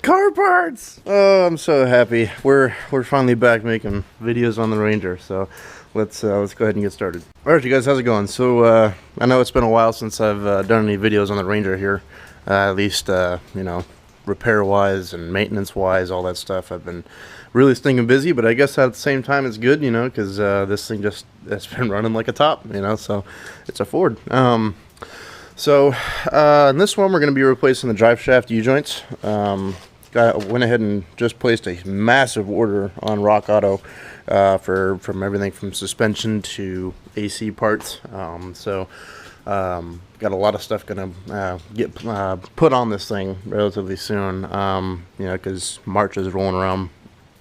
car parts! Oh, I'm so happy. We're finally back making videos on the Ranger, so let's go ahead and get started. Alright, you guys, how's it going? So I know it's been a while since I've done any videos on the Ranger here, at least you know, repair wise and maintenance wise, all that stuff. I've been really stinking busy, but I guess at the same time it's good, you know, because this thing it's been running like a top, you know, so it's a Ford. So in this one we're going to be replacing the Driveshaft U-joints. Went ahead and just placed a massive order on Rock Auto from everything from suspension to AC parts. Got a lot of stuff going to get put on this thing relatively soon, you know, because March is rolling around.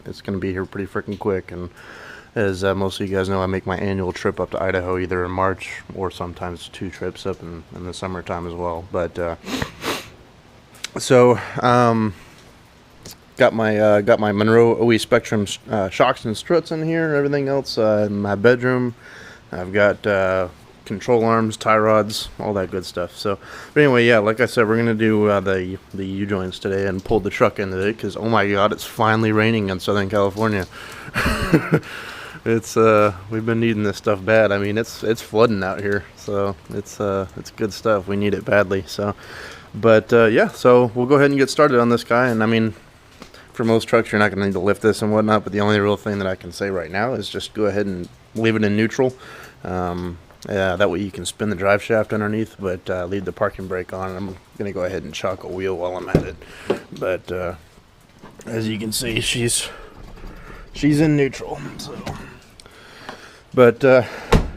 It's going to be here pretty freaking quick, and as most of you guys know, I make my annual trip up to Idaho either in March or sometimes 2 trips up in the summertime as well. But got my Monroe OE Spectrum shocks and struts in here and everything else in my bedroom. I've got control arms, tie rods, all that good stuff. So, but anyway, yeah, like I said, we're gonna do the U-joints today and pull the truck into it because, oh my God, it's finally raining in Southern California. It's we've been needing this stuff bad. I mean, it's flooding out here, so it's good stuff. We need it badly. So, but yeah, so we'll go ahead and get started on this guy. And I mean, for most trucks, you're not gonna need to lift this and whatnot. But the only real thing that I can say right now is just go ahead and leave it in neutral. That way you can spin the drive shaft underneath, but leave the parking brake on. And I'm gonna go ahead and chock a wheel while I'm at it. But as you can see, she's in neutral. So. But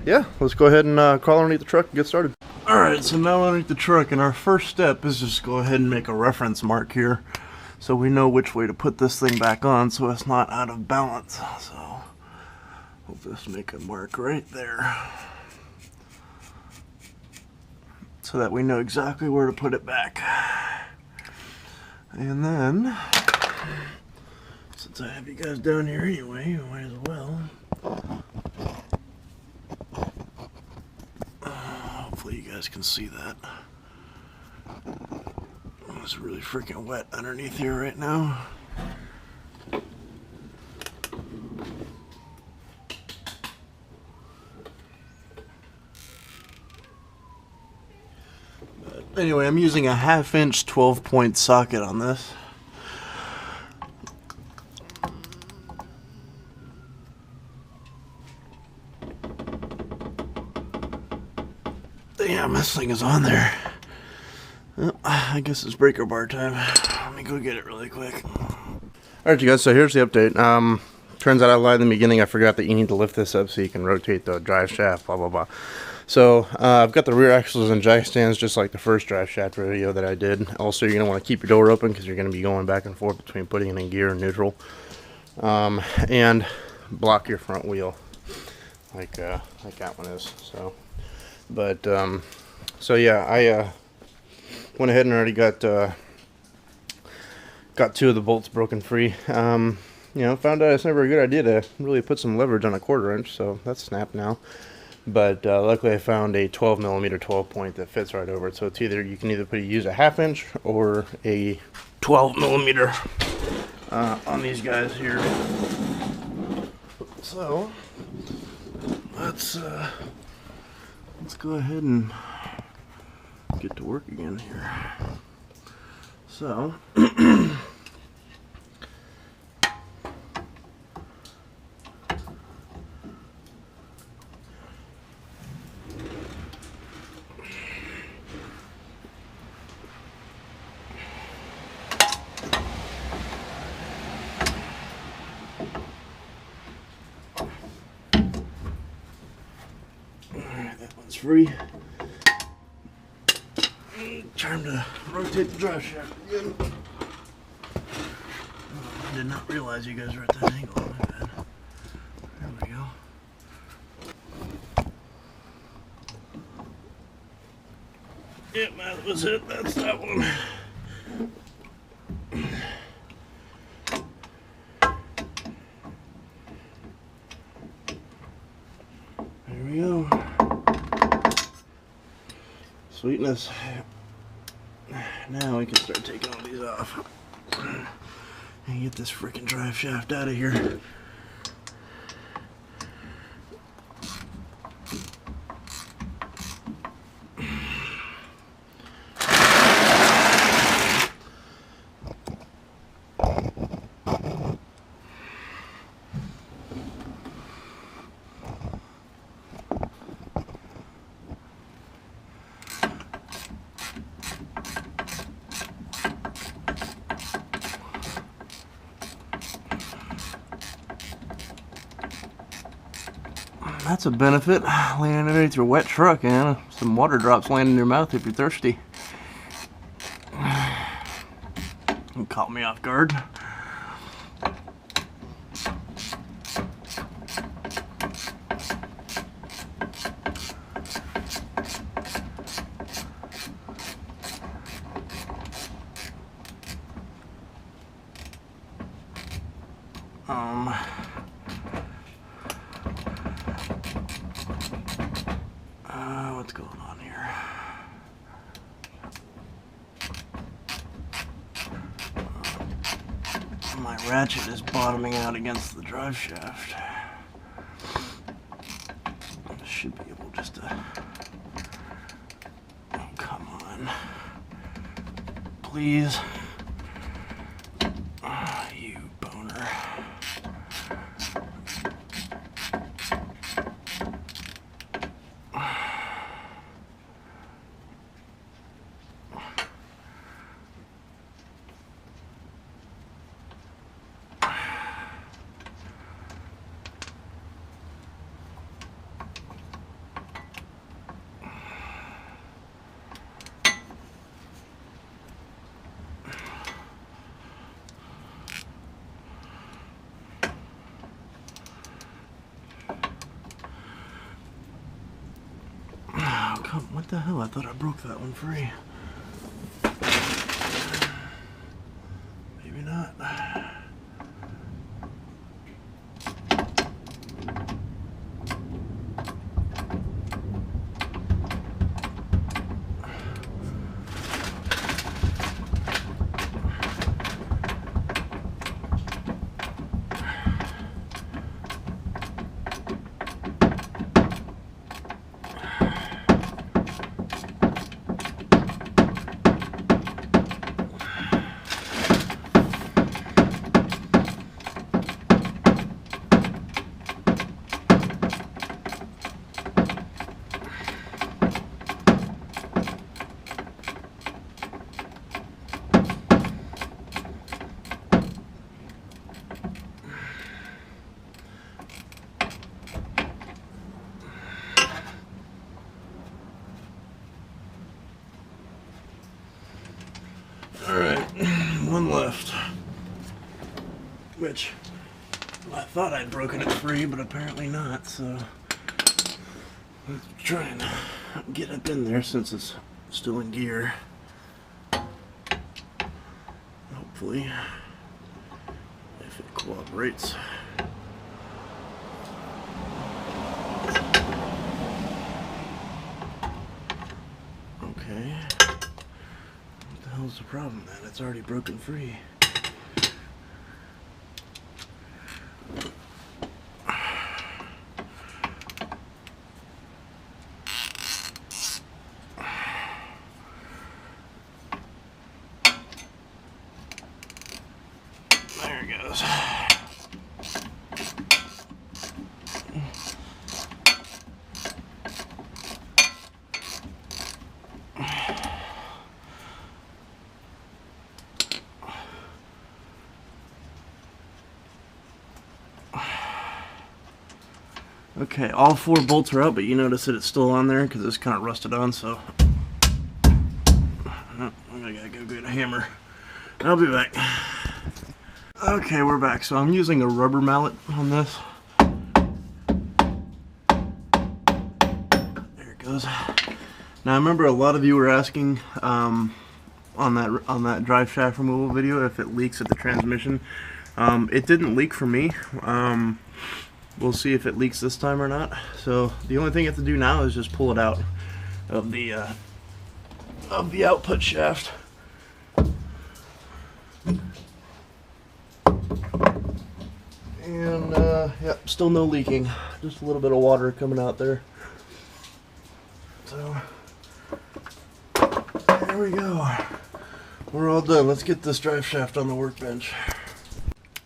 yeah, let's go ahead and crawl underneath the truck and get started. Alright, so now underneath the truck, and our first step is just go ahead and make a reference mark here so we know which way to put this thing back on so it's not out of balance. So we'll just make a mark right there so that we know exactly where to put it back. And then, since I have you guys down here anyway, you might as well. Hopefully you guys can see that. Oh, it's really freaking wet underneath here right now. But anyway, I'm using a 1/2 inch 12-point socket on this. Damn, this thing is on there. Well, I guess it's breaker bar time. Let me go get it really quick. Alright, you guys, so here's the update. Turns out I lied in the beginning. I forgot that you need to lift this up so you can rotate the drive shaft, blah, blah, blah. So, I've got the rear axles and jack stands just like the first drive shaft video that I did. Also, you're going to want to keep your door open because you're going to be going back and forth between putting it in gear and neutral. And block your front wheel like that one is. So. But so yeah, I went ahead and already got 2 of the bolts broken free. You know, found out it's never a good idea to really put some leverage on a 1/4 inch, so that's snapped now. But luckily I found a 12mm 12-point that fits right over it. So it's either you can either use a 1/2 inch or a 12mm on these guys here. So let's go ahead and get to work again here. So, that one's free. Time to rotate the drive shaft again. I did not realize you guys were at that angle. My bad. There we go. Yep, that was it. That's that one. There we go. Sweetness. Now we can start taking all these off. And get this freaking drive shaft out of here. That's a benefit, landing underneath your wet truck, and some water drops land in your mouth if you're thirsty. It caught me off guard. What's going on here? My ratchet is bottoming out against the drive shaft. Should be able just to... Oh, come on. Please. You boner. What the hell? I thought I broke that one free. Maybe not. Alright, one left. Which, I thought I'd broken it free, but apparently not, so... Let's try and get up in there since it's still in gear. Hopefully, if it cooperates. Okay. What the hell's the problem then? It's already broken free. There it goes. Okay, all four bolts are out, but you notice that it's still on there because it's kind of rusted on, so I gotta go get a hammer. I'll be back. Okay, we're back. So I'm using a rubber mallet on this. There it goes. Now I remember a lot of you were asking on that drive shaft removal video if it leaks at the transmission. It didn't leak for me. We'll see if it leaks this time or not. So the only thing you have to do now is just pull it out of the output shaft. Yep, still no leaking. Just a little bit of water coming out there. So, there we go. We're all done. Let's get this drive shaft on the workbench.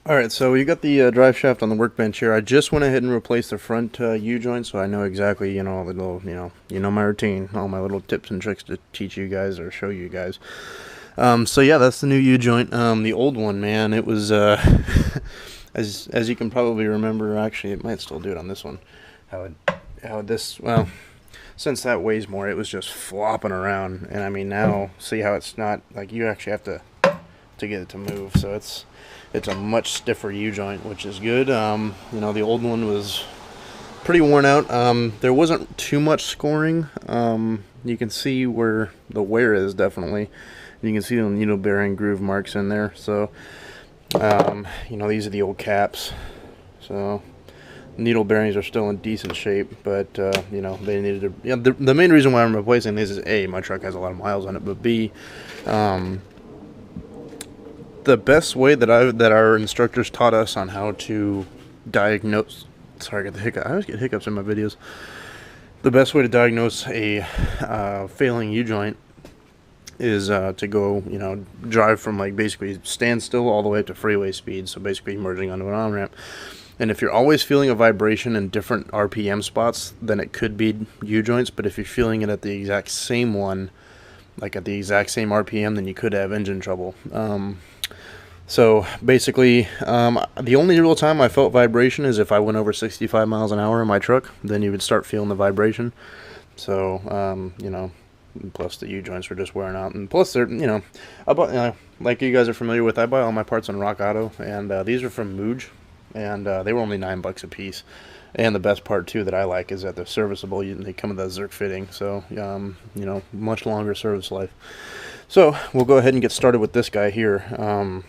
Alright, so we got the drive shaft on the workbench here. I just went ahead and replaced the front U-joint, so I know exactly, all the little, you know my routine, all my little tips and tricks to teach you guys or show you guys. So yeah, that's the new U-joint. The old one, man, it was, as you can probably remember, actually, it might still do it on this one, well, since that weighs more, it was just flopping around, and I mean, now, see how it's not, like, you actually have to get it to move, so it's a much stiffer U-joint, which is good. The old one was pretty worn out. There wasn't too much scoring. You can see where the wear is, definitely. You can see the needle bearing groove marks in there. So, these are the old caps. So, needle bearings are still in decent shape, but, they needed to... the main reason why I'm replacing these is, A, my truck has a lot of miles on it, but B, the best way that our instructors taught us on how to diagnose... Sorry, I got the hiccup. I always get hiccups in my videos. The best way to diagnose a failing U-joint is to go, drive from basically standstill all the way up to freeway speed. So basically merging onto an on-ramp. And if you're always feeling a vibration in different RPM spots, then it could be U-joints. But if you're feeling it at the exact same one, like at the exact same RPM, then you could have engine trouble. So basically, the only real time I felt vibration is if I went over 65 miles an hour in my truck. Then you would start feeling the vibration. So, plus the U-joints were just wearing out. And plus, they're, I bought, like you guys are familiar with, I buy all my parts on Rock Auto. And these are from Mooj. And they were only $9 a piece. And the best part, too, that I like is that they're serviceable. They come with a Zerk fitting. So, much longer service life. So, we'll go ahead and get started with this guy here.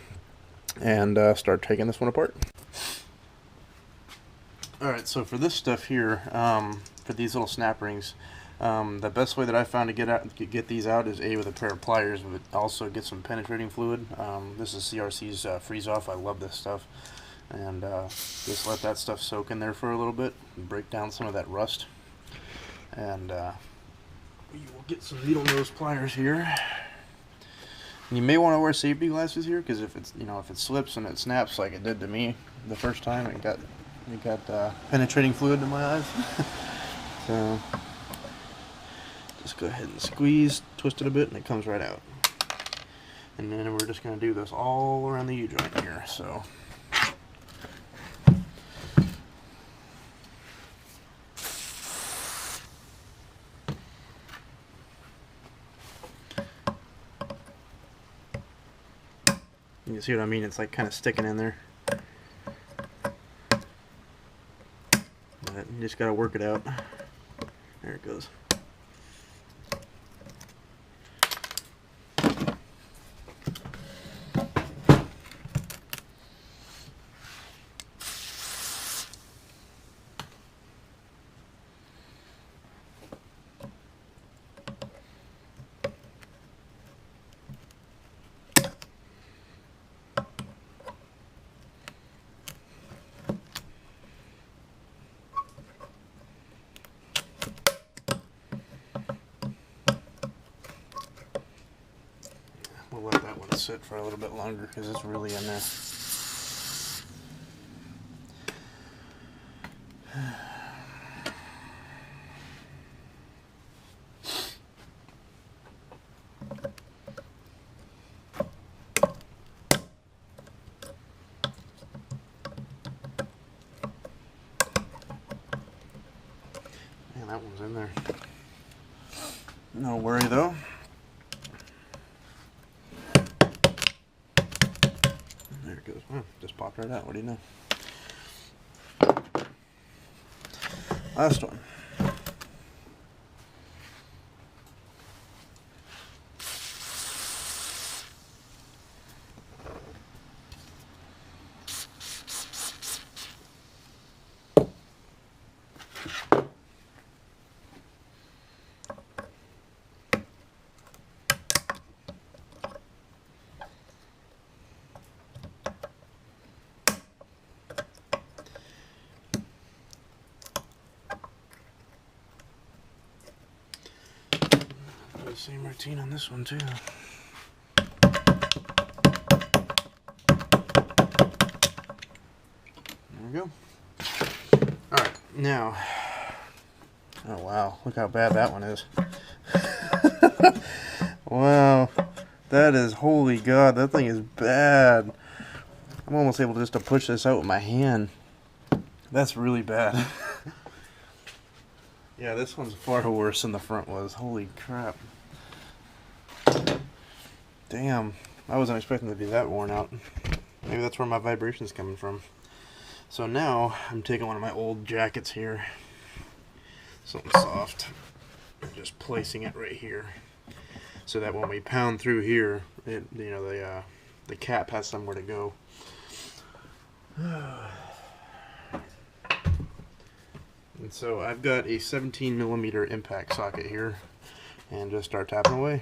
And start taking this one apart. Alright, so for this stuff here, for these little snap rings, the best way that I found to get these out is A, with a pair of pliers, but also get some penetrating fluid. This is CRC's Freeze Off. I love this stuff. And just let that stuff soak in there for a little bit and break down some of that rust. And we will get some needle nose pliers here. You may want to wear safety glasses here, because if it's if it slips and it snaps like it did to me the first time, it got penetrating fluid in my eyes. So just go ahead and squeeze, twist it a bit, and it comes right out. And then we're just going to do this all around the U-joint here. So. You see what I mean? It's like kind of sticking in there. But you just gotta work it out. There it goes. We'll let that one sit for a little bit longer because it's really in there. Man, that one's in there. No worry though. There it goes. Oh, just popped right out. What do you know? Last one. Same routine on this one too. There we go. Alright, now, oh wow, look how bad that one is. Wow, that is, holy God, that thing is bad. I'm almost able just to push this out with my hand. That's really bad. Yeah, this one's far worse than the front was. Holy crap. Damn, I wasn't expecting to be that worn out. Maybe that's where my vibration's coming from. So now, I'm taking one of my old jackets here, something soft, and just placing it right here, so that when we pound through here, it, you know, the cap has somewhere to go. And so I've got a 17mm impact socket here, and just start tapping away.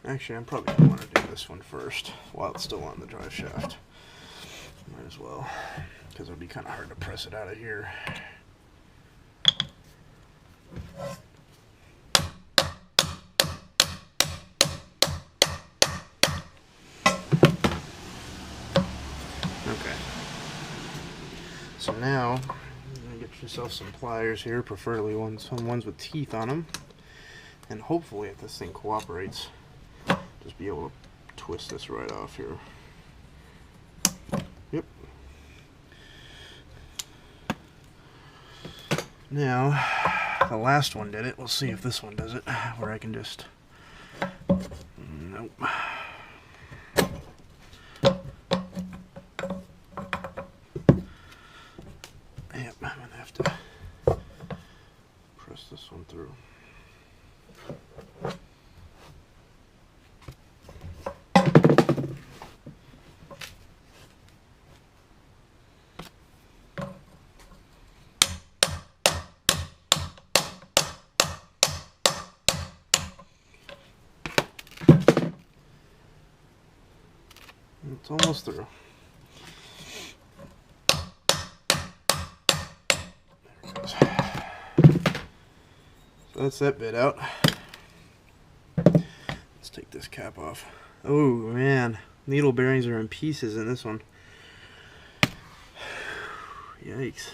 Actually, I'm probably going to want to do this one first while it's still on the drive shaft. Might as well, because it would be kind of hard to press it out of here. Okay. So now, you're going to get yourself some pliers here, preferably some ones with teeth on them. And hopefully, if this thing cooperates, just be able to twist this right off here. Yep. Now, the last one did it. We'll see if this one does it, where I can just... Nope. Yep, I'm gonna have to press this one through. It's almost through. There it goes. So that's that bit out. Let's take this cap off. Oh man, needle bearings are in pieces in this one. Yikes.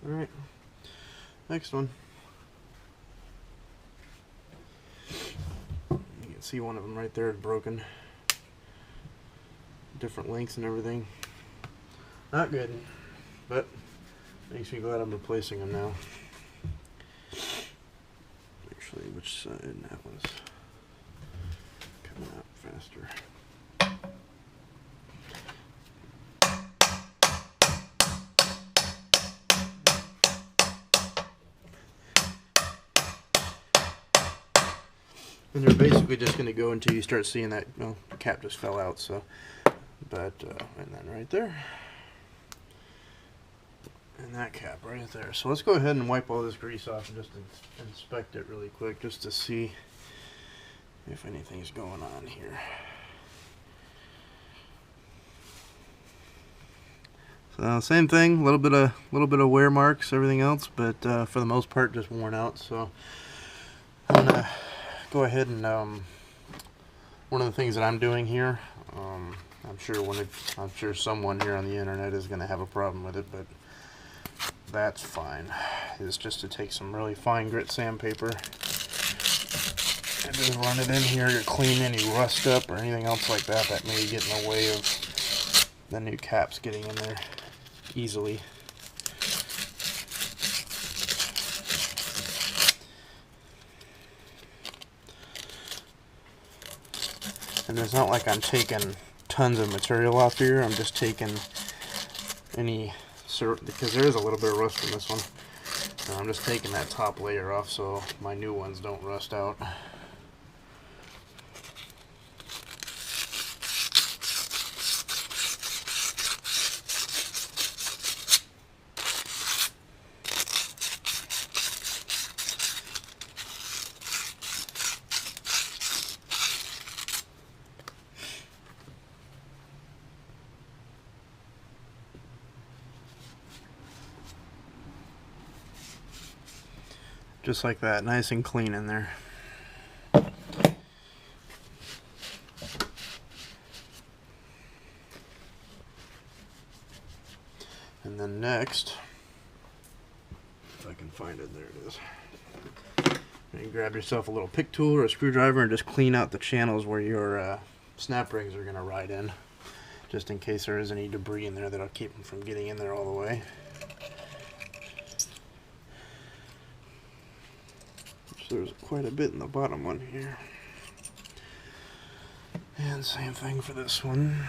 Alright, next one. You can see one of them right there is broken. Different lengths and everything. Not good, but makes me glad I'm replacing them now. Actually, which side? That was coming out faster. And they're basically just going to go until you start seeing that, well, the cap just fell out, so. But, and then right there. And that cap right there. So let's go ahead and wipe all this grease off and just inspect it really quick, just to see if anything's going on here. So same thing, a little bit of wear marks, everything else, but for the most part just worn out. So I'm gonna go ahead and one of the things that I'm doing here, I'm sure someone here on the internet is going to have a problem with it, but that's fine. Is just to take some really fine grit sandpaper and just run it in here to clean any rust up or anything else like that that may get in the way of the new caps getting in there easily. And it's not like I'm taking tons of material off here. I'm just taking any, because there is a little bit of rust in this one. So I'm just taking that top layer off so my new ones don't rust out. Just like that, nice and clean in there. And then next, if I can find it, there it is. And grab yourself a little pick tool or a screwdriver and just clean out the channels where your snap rings are going to ride in, just in case there is any debris in there that'll keep them from getting in there all the way. So there's quite a bit in the bottom one here. And same thing for this one.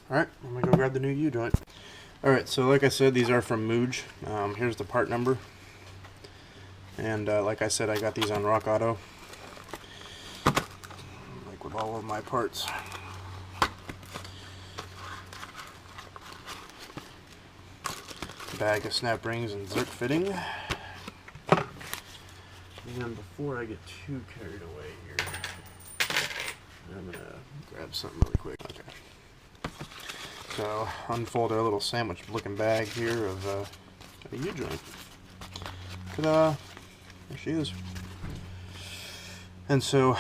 Alright, I'm going to go grab the new U-joint. Alright, so like I said, these are from Mooj. Here's the part number. And like I said, I got these on Rock Auto. Like with all of my parts. Bag of snap rings and Zerk fitting. And before I get too carried away here, I'm going to grab something really quick. Okay. So, unfold our little sandwich looking bag here of a U-joint. Ta-da! There she is. And so,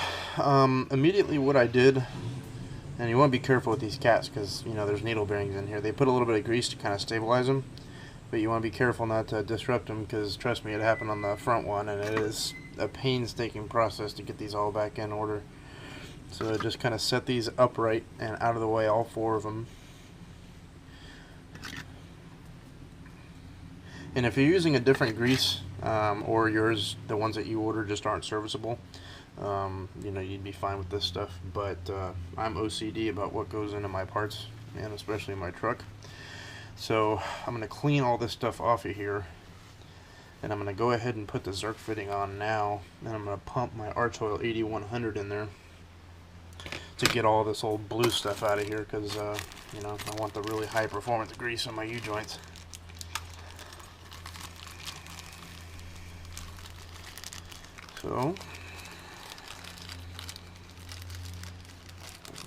immediately what I did, and you want to be careful with these cats because, you know, there's needle bearings in here. They put a little bit of grease to kind of stabilize them, but you want to be careful not to disrupt them because, trust me, it happened on the front one, and it is a painstaking process to get these all back in order. So just kind of set these upright and out of the way, all four of them. And if you're using a different grease, or yours, the ones that you order just aren't serviceable, you know, you'd be fine with this stuff. But I'm OCD about what goes into my parts, and especially my truck. So I'm going to clean all this stuff off of here, and I'm going to go ahead and put the Zerk fitting on now, and I'm going to pump my Arch Oil 8100 in there to get all this old blue stuff out of here, because you know, I want the really high performance grease on my U-joints. So,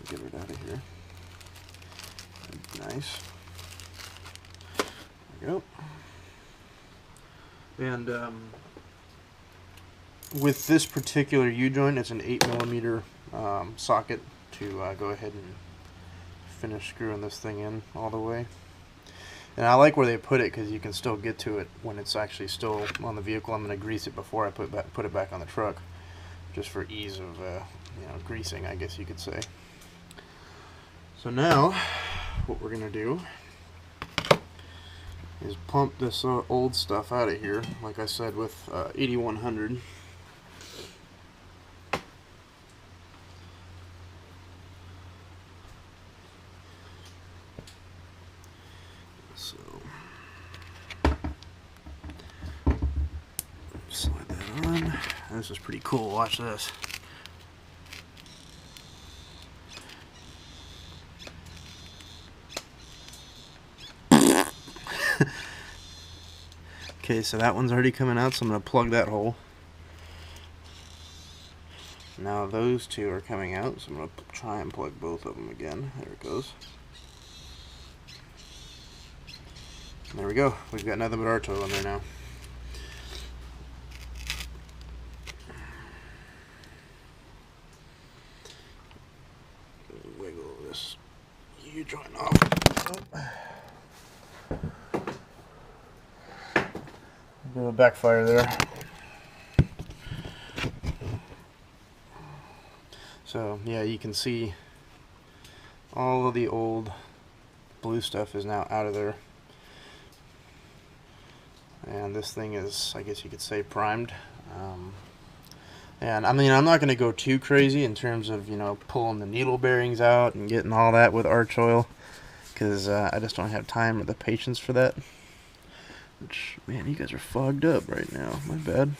get it out of here. Nice. There we go. And with this particular U-joint, it's an 8mm socket to go ahead and finish screwing this thing in all the way. And I like where they put it because you can still get to it when it's actually still on the vehicle. I'm going to grease it before I put it back on the truck, just for ease of you know, greasing, I guess you could say. So now, what we're going to do is pump this old stuff out of here, like I said, with 8100. So slide that on. This is pretty cool. Watch this. Okay, so that one's already coming out, so I'm going to plug that hole. Now those two are coming out, so I'm going to try and plug both of them again. There it goes. There we go. We've got nothing but Arch Oil in there now. Wiggle this U-joint off. Oh. Bit of a backfire there. So yeah, you can see all of the old blue stuff is now out of there. And this thing is, I guess you could say, primed. And I mean, I'm not going to go too crazy in terms of, you know, pulling the needle bearings out and getting all that with Arch Oil, because I just don't have time or the patience for that. Which, man, you guys are fogged up right now. My bad.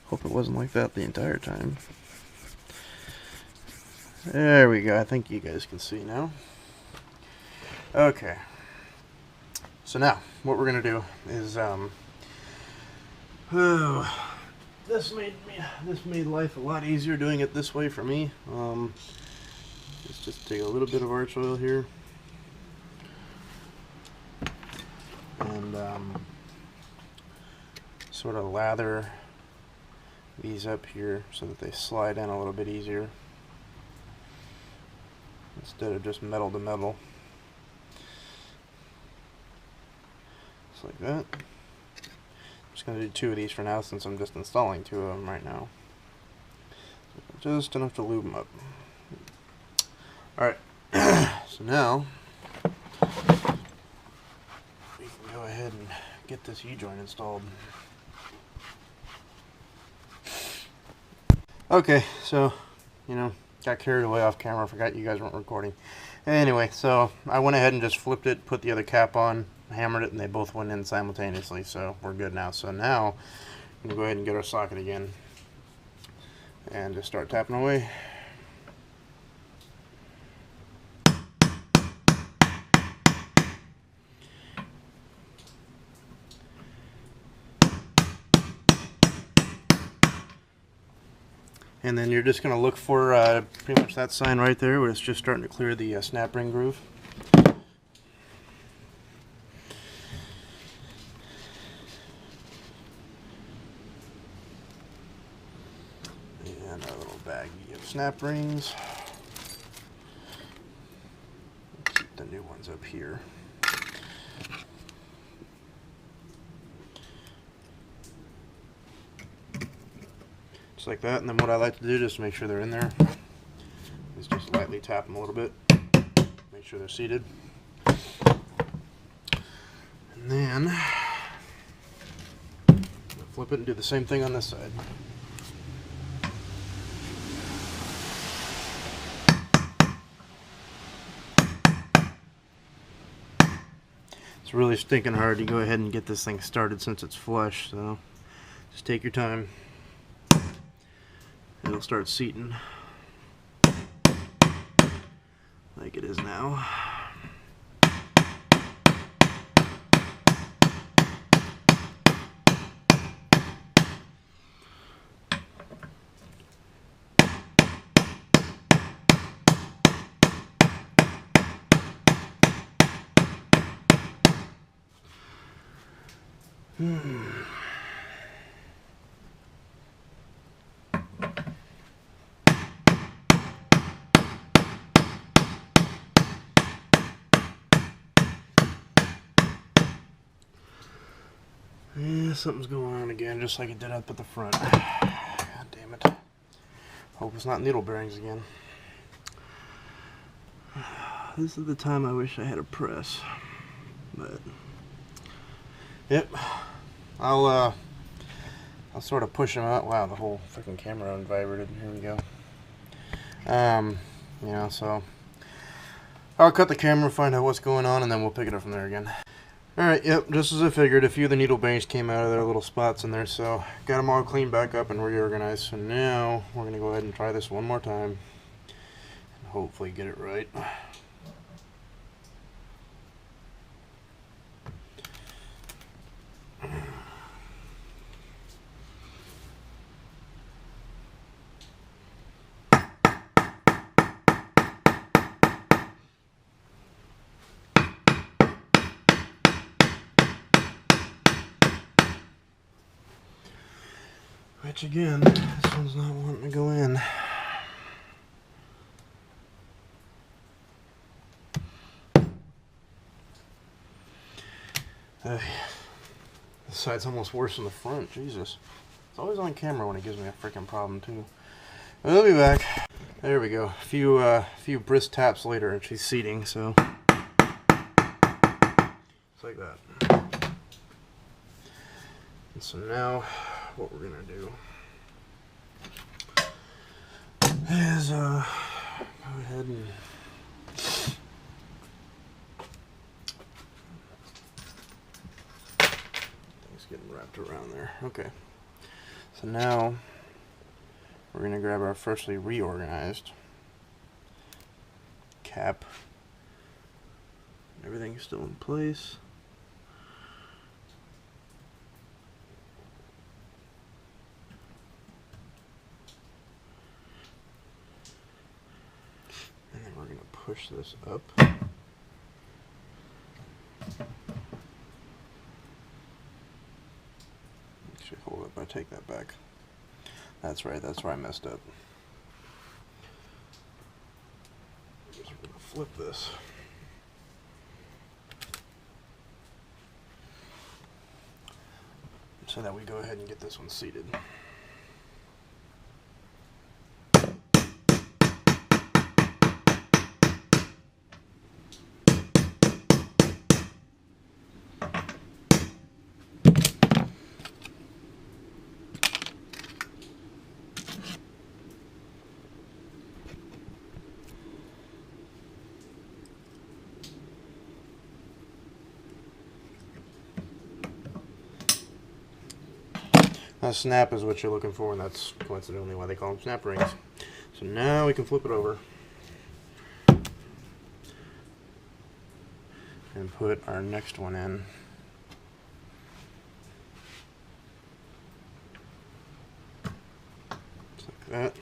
Hope it wasn't like that the entire time. There we go. I think you guys can see now. Okay. So now, what we're going to do is, this made life a lot easier doing it this way for me. Let's just take a little bit of arch oil here. And sort of lather these up here so that they slide in a little bit easier instead of just metal to metal. Just like that. I'm just going to do 2 of these for now since I'm just installing 2 of them right now. Just enough to lube them up. Alright, so now we can go ahead and get this U-joint installed. Okay, so, got carried away off camera, forgot you guys weren't recording. Anyway, so I went ahead and just flipped it, put the other cap on, hammered it, and they both went in simultaneously, so we're good now. So now, I'm going to go ahead and get our socket again, and just start tapping away. And then you're just going to look for pretty much that sign right there where it's just starting to clear the snap ring groove. And our little baggie of snap rings. Keep the new ones up here. Just like that, and then what I like to do just to make sure they're in there is just lightly tap them a little bit, make sure they're seated, and then flip it and do the same thing on this side. It's really stinking hard to go ahead and get this thing started since it's flush, so just take your time. It'll start seating like it is now. Yeah, something's going on again, just like it did up at the front. God damn it. Hope it's not needle bearings again. This is the time I wish I had a press. But yep. I'll sort of push them out. Wow, the whole freaking camera unvibrated. Here we go. So I'll cut the camera, find out what's going on, and then we'll pick it up from there again. Alright, yep, just as I figured, a few of the needle bearings came out of their little spots in there, so got them all cleaned back up and reorganized. So now we're going to go ahead and try this one more time and hopefully get it right. Which again, this one's not wanting to go in. This side's almost worse than the front, Jesus. It's always on camera when it gives me a freaking problem too. We'll be back. There we go. A few brisk taps later and she's seating, so it's like that. And so now what we're gonna do is go ahead and things getting wrapped around there. Okay, so now we're gonna grab our freshly reorganized cap. Everything's still in place. push this up. Actually, hold up, I take that back. That's right, that's where I messed up. Just going to flip this. So that we go ahead and get this one seated. Now, snap is what you're looking for, and that's coincidentally why they call them snap rings. So now we can flip it over and put our next one in. Just like that.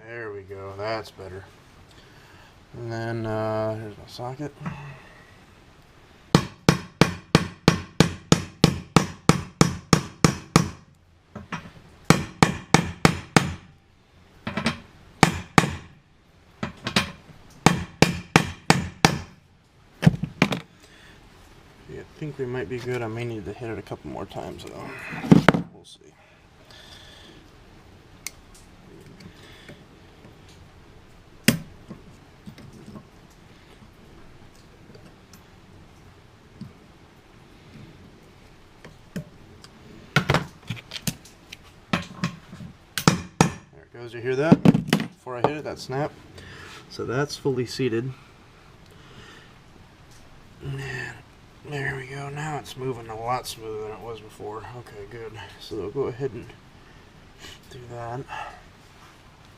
There we go, that's better. And then here's my socket. Yeah, I think we might be good. I may need to hit it a couple more times though. We'll see. You hear that? Before I hit it, that snap. So that's fully seated. And there we go. Now it's moving a lot smoother than it was before. Okay, good. So we'll go ahead and do that.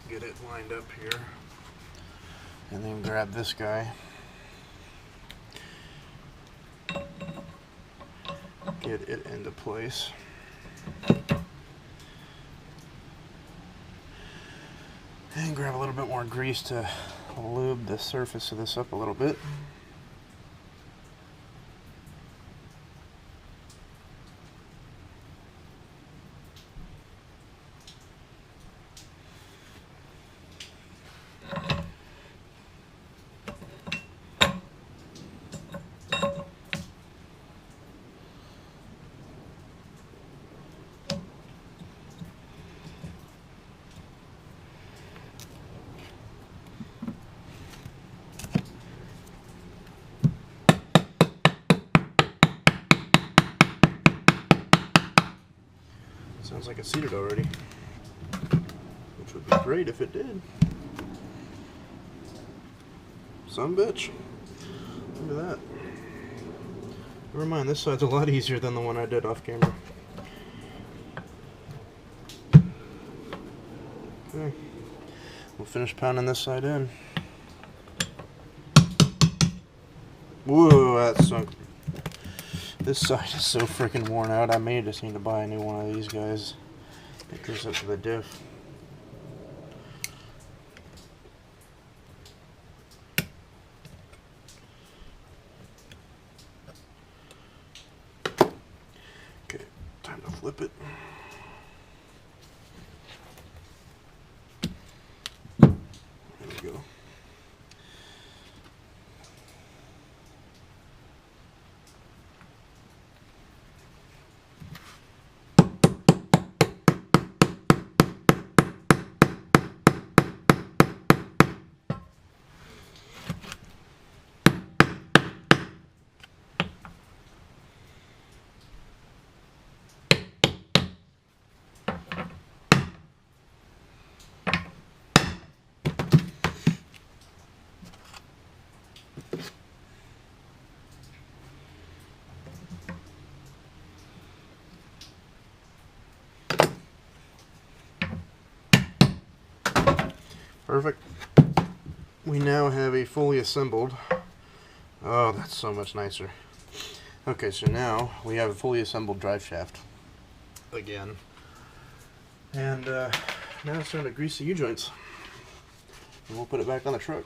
Get it lined up here. And then grab this guy. Get it into place. And grab a little bit more grease to lube the surface of this up a little bit. Sounds like it's seated already, which would be great if it did. Some bitch. Look at that. Never mind, this side's a lot easier than the one I did off camera. Okay, we'll finish pounding this side in. Whoa, that sunk. This side is so freaking worn out. I may just need to buy a new one of these guys. It goes up to the diff. Okay, time to flip it. There we go. Perfect. We now have a fully assembled. Oh, that's so much nicer. Okay, so now we have a fully assembled drive shaft again. And now it's time to grease the U-joints. And we'll put it back on the truck.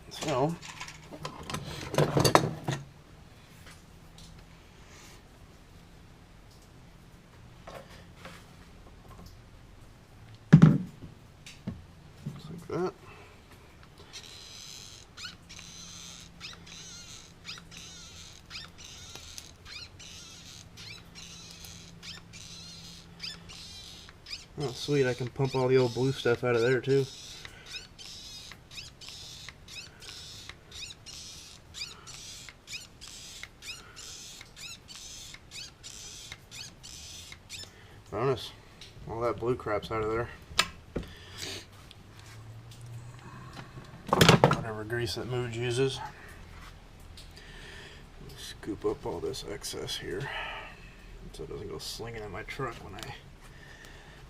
So, just like that. Oh, sweet, I can pump all the old blue stuff out of there too. Bonus. All that blue crap's out of there. Whatever grease that Mooj uses. Scoop up all this excess here so it doesn't go slinging in my truck when I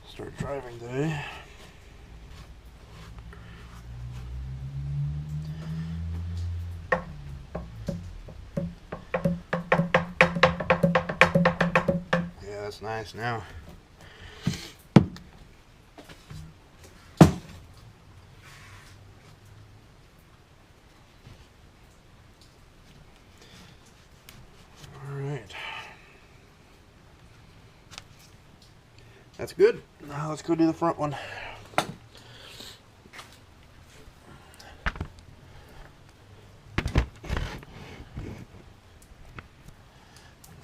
start driving today. Yeah, that's nice now. Alright. That's good. Now let's go do the front one.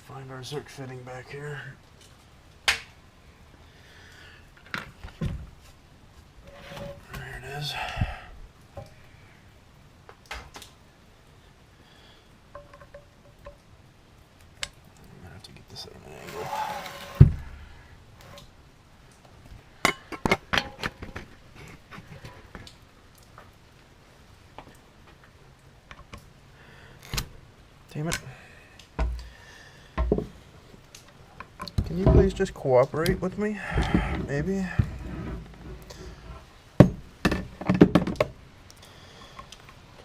Find our Zerk fitting back here. There it is. I'm gonna have to get this at an angle. Damn it. Can you please just cooperate with me? Maybe? That's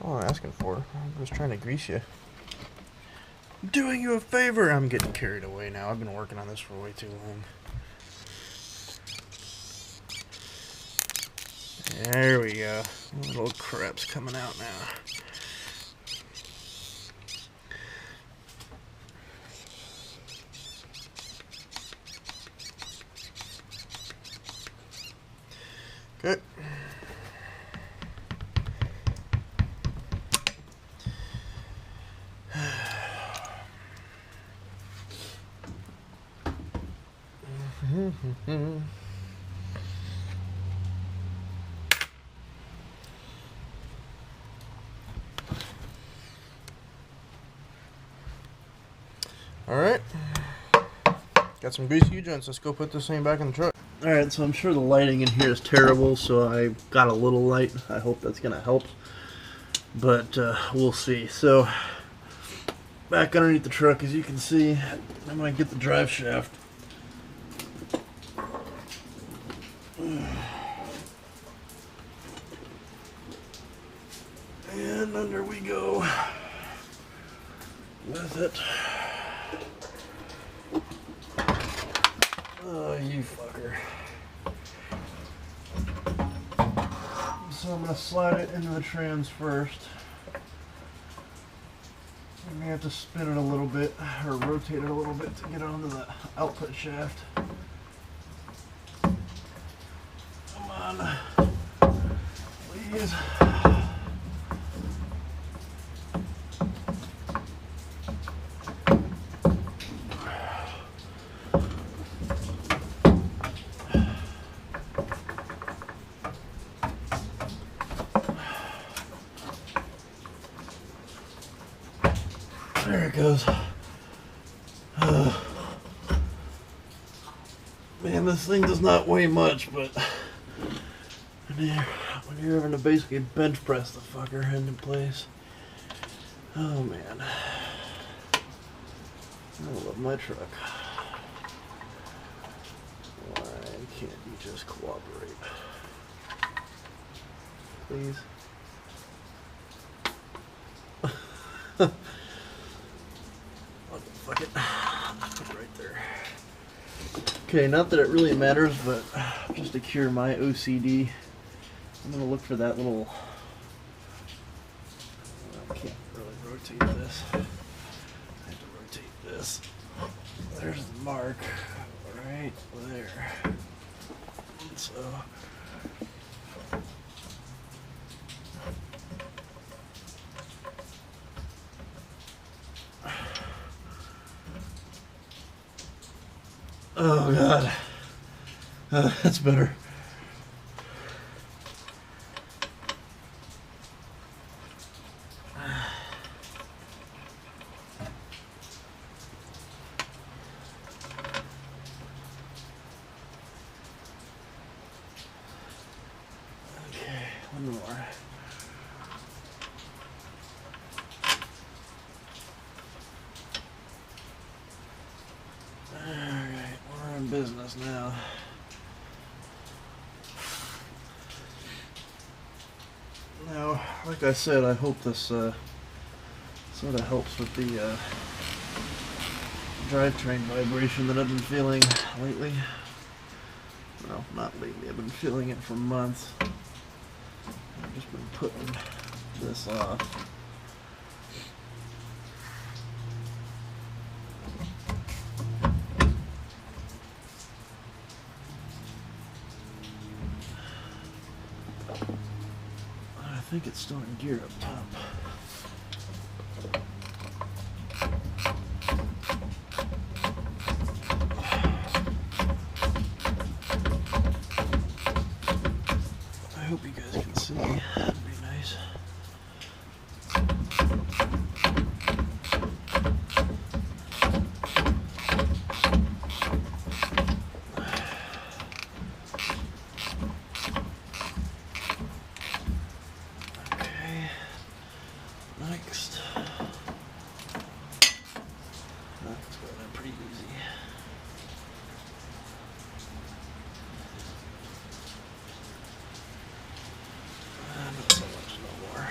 all I'm asking for. I'm just trying to grease you. I'm doing you a favor. I'm getting carried away now. I've been working on this for way too long. There we go. Little crap's coming out now. Okay. All right. Got some greasy U-joints. Let's go put this thing back in the truck. Alright, so I'm sure the lighting in here is terrible, so I got a little light. I hope that's going to help. But we'll see. So, back underneath the truck, as you can see, I'm going to get the drive shaft. And under we go with it. Oh, you fucker. So I'm going to slide it into the trans first. I'm going to have to spin it a little bit, or rotate it a little bit to get onto the output shaft. Come on. Please. There it goes. Man, this thing does not weigh much, but when you're having to basically bench press the fucker into place. Oh man. I love my truck. Why can't you just cooperate? Please. Fuck it. Put it right there. Okay, not that it really matters, but just to cure my OCD, I'm gonna look for that little. I can't really rotate this. I have to rotate this. There's the mark right there. So. Oh God, that's better. Okay, one more. Alright, we're in business now. Now, like I said, I hope this sort of helps with the drivetrain vibration that I've been feeling lately. Well, not lately, I've been feeling it for months. I've just been putting this off. I think it's still in gear up top. I hope you guys can see. That'd be nice. Okay. Next. That's going pretty easy. Not so much no more.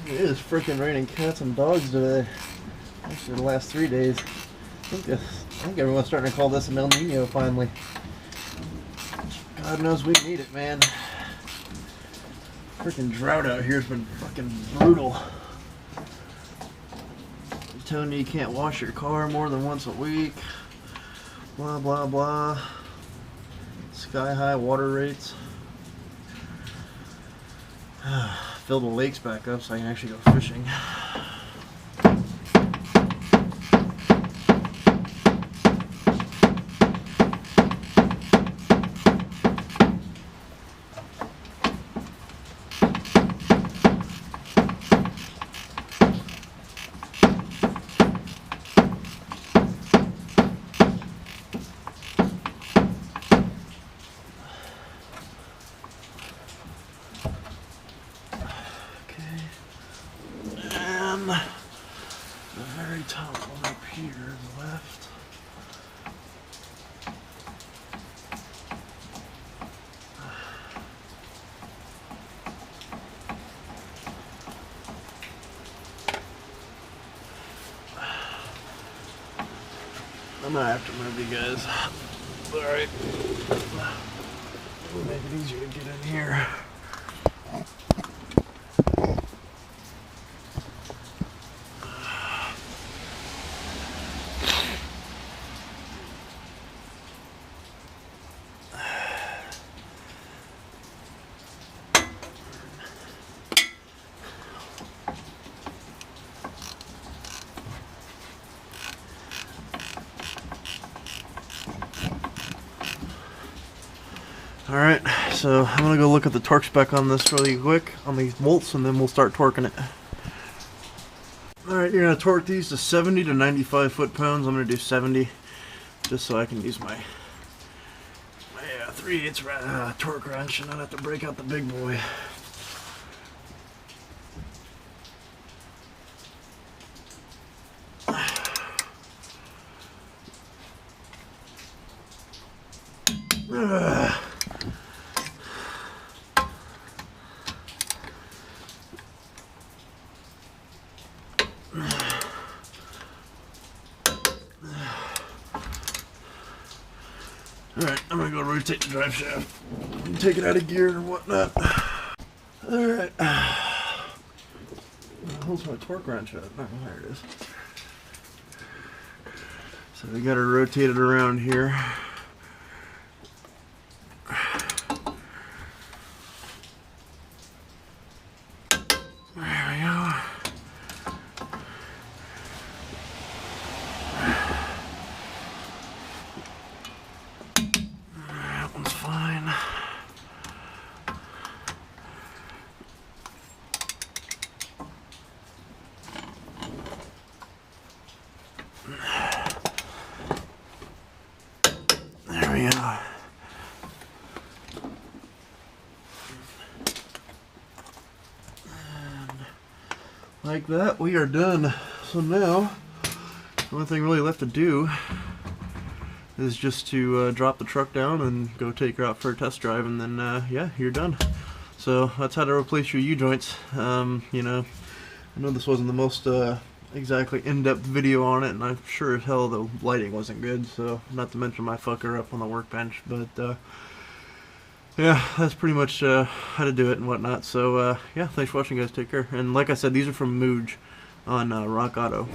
It is freaking raining cats and dogs today. Actually, the last 3 days. I think everyone's starting to call this an El Nino finally. God knows we need it, man. Freaking drought out here has been fucking brutal. They're telling you can't wash your car more than once a week. Blah, blah, blah. Sky high water rates. Fill the lakes back up so I can actually go fishing. The very top one up here to the left. I'm gonna have to move you guys. Alright. It'll make it easier to get in here. Alright, so I'm gonna go look at the torque spec on this really quick, on these bolts, and then we'll start torquing it. Alright, you're gonna torque these to 70 to 95 foot-pounds. I'm gonna do 70, just so I can use my 3/8 torque wrench and not have to break out the big boy. Alright, I'm gonna go rotate the drive shaft and take it out of gear and whatnot. Alright. Where's my torque wrench at? Oh, there it is. So we got to rotate it around here. There we go. That one's fine. There we go. And like that, we are done. So now, the only thing really left to do is just to drop the truck down and go take her out for a test drive, and then yeah, you're done. So that's how to replace your U-joints. You know, I know this wasn't the most exactly in-depth video on it, and I'm sure as hell the lighting wasn't good, so not to mention my fucker up on the workbench, but yeah, that's pretty much how to do it and whatnot. So yeah, thanks for watching, guys. Take care. And like I said, these are from Mooj on Rock Auto.